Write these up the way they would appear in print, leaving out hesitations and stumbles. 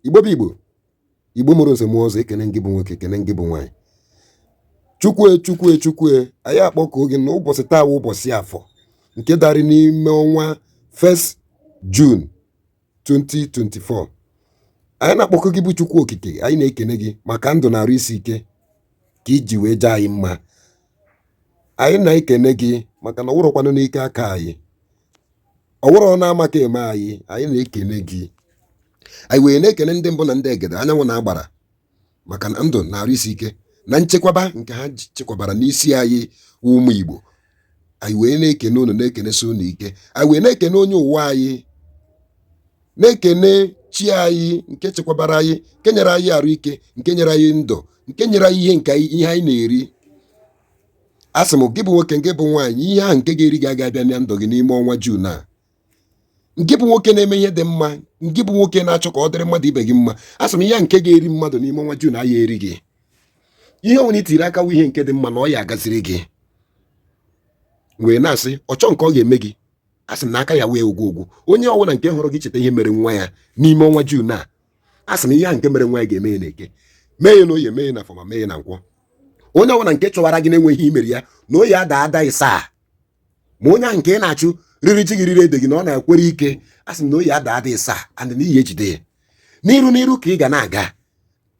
Igbo bụ Igbo, Igbo mụrụ nze mụọ ọzọ, ekene ngị bụ nwoke, ekene ngị bụ nwaanyị. Chukwu, anyị akpọkọ gị n'ụbọchị taa wụ ụbọchị Afọ nke darị n'ime ọnwa 1 June 2024. Anyị na-akpọkọ gị bụ Chukwu okike, anyị na-ekene gị maka ndụ na arụ isi ike ka iji wee jee anyị mma. Anyị na-ekene gị maka na ọwụrọkwanụ n'ike aka anyị, ọwụrọ na-amaka eme anyị na-ekene gị. Anyị wee na-ekene ndị mbụ na ndị egede anyanwụ na-agbara maka na ndụ na arụ isi ike na nchekwaba nke ha chekwabara n'isi anyị ụmụ Igbo. Anyị wee na-ekene unu, na-ekenesi unu ike. Anyị wee na-ekene onye ụwa anyị, na-ekene chi anyị nke chekwabara anyị, nke nyere anyị arụ ike, nke nyere anyị ndụ, nke nyere anyị ihe anyị na-eri. Asị m gị bụ nwoke, nke bụ nwaanyị, ihe ahụ nke ga-eri gị aga abịa na ndụ gị n'ime ọnwa June a. Nke bụ nwoke na-eme ihe dị mma, nke bụ nwoke na-achọ ka ọ dịrị mmadụ ibe gị mma. Asị m ihe nke ga-eri mmadụ n'ime ọnwa June aya eri gị. Ihe onye itiri aka wụ ihe nke dị mma na ọ ya agaziri gị. Wee na-asị ọchọ nke ọ ga-eme gị, asị m na aka ya wee ogwugwu. Onye ọbụla nke hụrụ gị cheta ihe mere nwa ya n'ime ọnwa June a. Asị m ihe ahụ nke mere nwa ya ga-eme ya n'Eke, mee ya n'Oye, mee ya n'Afọ, ma mee ya na Nkwọ. Onye ọbụla nke chọwara gị na-enweghị imeri ya na Oye ada ịsaa, ma onye ahụ nke ị na-achụ riri ji gị riri ede gị na ọ na-ekwere ike, asị m na Oye ada ịsaa and n'ihi ejide ya n'iru ka ị ga na-aga,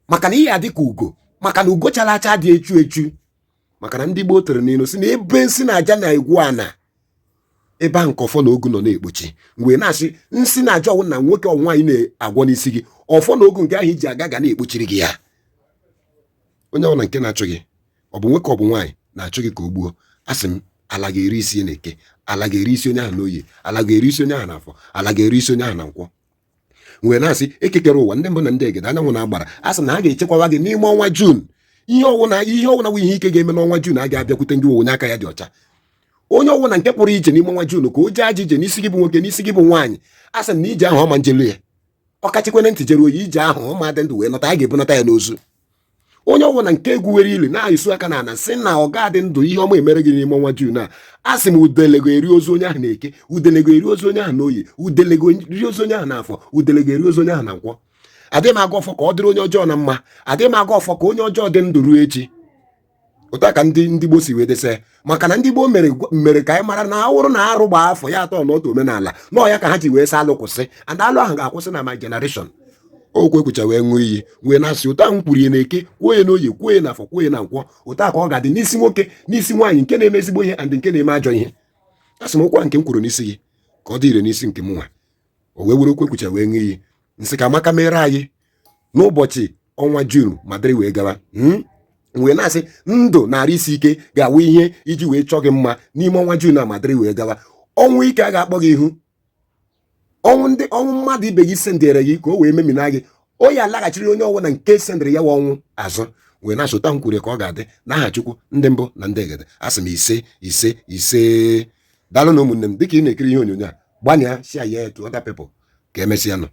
maka na ihe adị ka ugo, maka na ugo chara acha dị echu, maka na ndị Gboo tere n'ilu si na ebe nsị na aja na-egwu ana, ebe ahụ nke ọfọ na ogu nọ na-ekpochi. Mgbe na-asị nsị na aja ọwụ na nwoke ọnwa anyị na-agwọ n'isi gị, ọfọ na ogu nke ahụ iji aga ga na-ekpochiri gị ya. Onye ọbụla nke na-achụ gị, ọ bụ nwoke ọ bụ nwaanyị, na-achụ gị ka o gbuo. Asị m ala ga-eri isi n'Eke, ala ga-eri isi onye ahụ n'Oye, ala ga-eri isi onye ahụ n'Afọ, ala ga-eri isi onye ahụ na Nkwọ. Mgbe na-asị ekekere ụwa ndị mbụ na ndị egede anyanwụ na-agbara, asị na ha ga-echekwawa gị n'ime ọnwa June. Ihe ọwụna wụ ihe ike ga-eme n'ọnwa June a ga-abịakwute ndị onye aka ya dị ọcha. Onye ọwụna nke pụrụ ije n'ime ọnwa June ka o jee aja ije n'isi gị bụ nwoke, n'isi gị bụ nwaanyị, asị na ije ahụ ọma njelu ya, ọ kachikwene ntị jere oyi, ije ahụ ọma dị ndụ wee nọta, a ga-ebunata ya n'ozu. Onye ọbụla nke egwuwere ili na-esu aka na ana sị na ọ ga-adị ndụ ihe ọma emere gị n'ime ọnwa June a. Asị m udelego eri ozu onye ahụ n'Eke, udelego eri ozu onye ahụ n'Oye, udelego eri ozu onye ahụ n'Afọ, udelego eri ozu onye ahụ na Nkwọ. Adịghị m aga ọfọ ka ọ dịrị onye ọjọọ na mma, adịghị m aga ọfọ ka onye ọjọọ dị ndụ ruo echi. Ụta ka ndị Gboo si wee dese, maka na ndị Gboo mere ka anyị mara na awụrụ na arụ gbaa afọ ya atọ n'otu omenala, nọọ ya ka ha ji wee sị alụ kwụsị, and alụ ahụ ga-akwụsị na my generation. Okwu ekwucha wee ṅụọ iyi wee na-asị ụta ahụ kwuru ya n'Eke, kwuo ya n'Oye, kwuo ya n'Afọ, kwuo ya na Nkwọ. Ụta ka ọ ga-adị n'isi nwoke, n'isi nwaanyị, nke na-eme ezigbo ihe and nke na-eme ajọ ihe. Asị m okwu nke m kwuru n'isi gị ka ọ dị ire n'isi nke m nwa. O wee were okwu ekwucha wee ṅụọ iyi nsị ka Amaka mere anyị n'ụbọchị ọnwa June ma dịrị wee gawa. Wee na-asị ndụ na arụ isi ike ga-awụ ihe iji wee chọọ gị mma n'ime ọnwa June a ma dịrị wee gawa. Ọnwụ ike a ga-akpọ gị ihu, ọnwụ mmadụ ibe gị sendere gị ka o wee memina gị, Oye alaghachiri onye ọbụla nke sendere ya wa ọnwụ azụ. Wee na-asụta m kwuru ka ọ ga-adị n'aha Chukwu ndị mbụ na ndị egede. Asị m ise. Daalụ na ụmụnne m, dịka ị na-ekiri ihe onyonyo a, gbanya share ya to other people ka emesịa nọ.